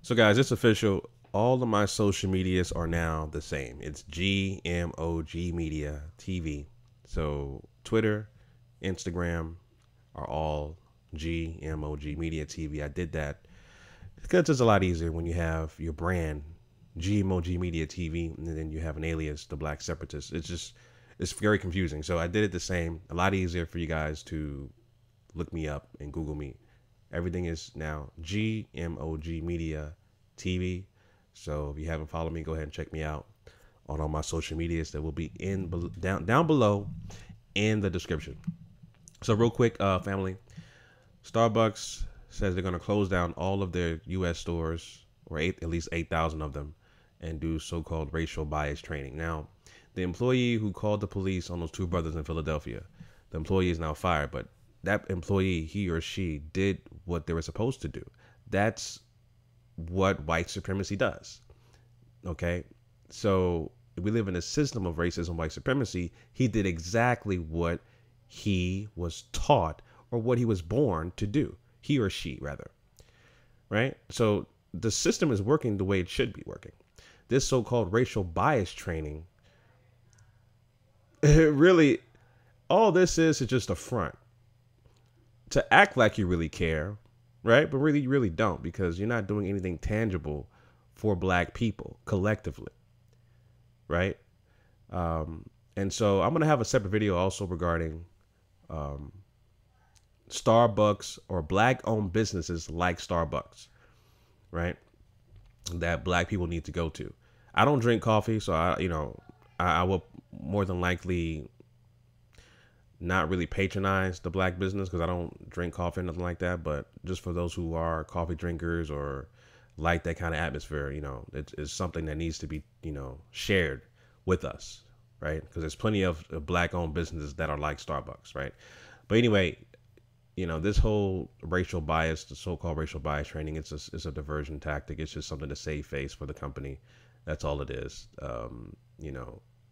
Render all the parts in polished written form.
So guys, it's official. All of my social medias are now the same. It's GMOG Media TV. So Twitter, Instagram are all GMOG Media TV. I did that because it's a lot easier when you have your brand, GMOG Media TV, and then you have an alias, the Black Separatist. It's very confusing. So I did it the same. A lot easier for you guys to look me up and Google me. Everything is now GMOG Media TV. So if you haven't followed me, go ahead and check me out on all my social medias that will be down below in the description. So real quick, family, Starbucks says they're going to close down all of their U.S. stores, or at least 8,000 of them, and do so-called racial bias training. Now, the employee who called the police on those two brothers in Philadelphia, the employee is now fired, but that employee, he or she, did what they were supposed to do. That's what white supremacy does. Okay? So if we live in a system of racism, white supremacy, he did exactly what he was taught or what he was born to do. He or she, rather. Right? So the system is working the way it should be working. This so-called racial bias training, really, all this is just a front to act like you really care, right? But really, you really don't, because you're not doing anything tangible for black people collectively, right? And so I'm going to have a separate video also regarding Starbucks or black-owned businesses like Starbucks, right? That black people need to go to. I don't drink coffee, so I will more than likely not really patronize the black business because I don't drink coffee or nothing like that. But just for those who are coffee drinkers or like that kind of atmosphere, it's something that needs to be, shared with us, right? Because there's plenty of black-owned businesses that are like Starbucks, right? But anyway, this whole racial bias, the so-called racial bias training, it's a diversion tactic. It's just something to save face for the company. That's all it is.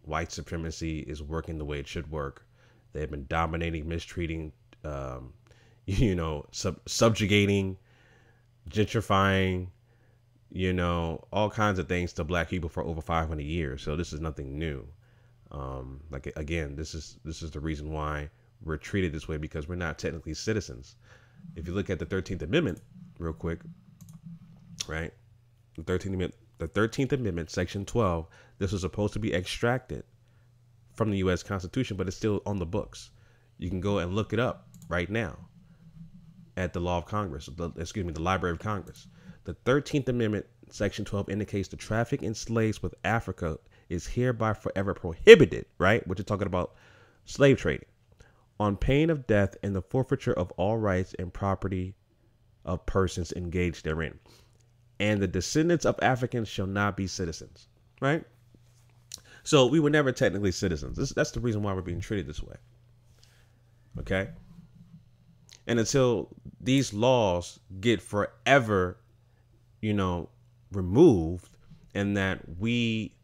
White supremacy is working the way it should work. They've been dominating, mistreating, subjugating, gentrifying, all kinds of things to black people for over 500 years. So this is nothing new. Again, this is the reason why we're treated this way, because we're not technically citizens. If you look at the 13th Amendment real quick, right? The 13th Amendment, Section 12, this was supposed to be extracted from the U.S. Constitution, but it's still on the books. You can go and look it up right now at the the Library of Congress. The 13th Amendment, Section 12, indicates the traffic in slaves with Africa is hereby forever prohibited, right? Which is talking about slave trading, on pain of death and the forfeiture of all rights and property of persons engaged therein. And the descendants of Africans shall not be citizens, right? So we were never technically citizens. That's the reason why we're being treated this way. Okay? And until these laws get forever, removed, and that we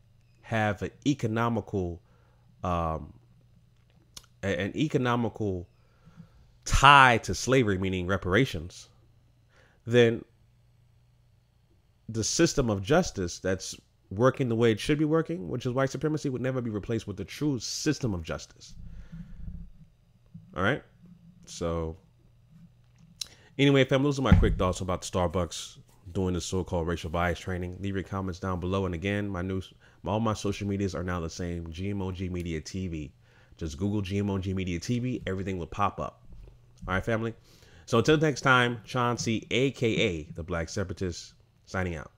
have an economical tie to slavery, meaning reparations, then the system of justice that's working the way it should be working, which is white supremacy, would never be replaced with the true system of justice. All right. So anyway, fam, those are my quick thoughts about Starbucks doing this so-called racial bias training. Leave your comments down below. And again, all my social medias are now the same. GMOG Media TV. Just Google GMOG Media TV. Everything will pop up. All right, family. So until next time, Chauncey, a.k.a. the Black Separatist, signing out.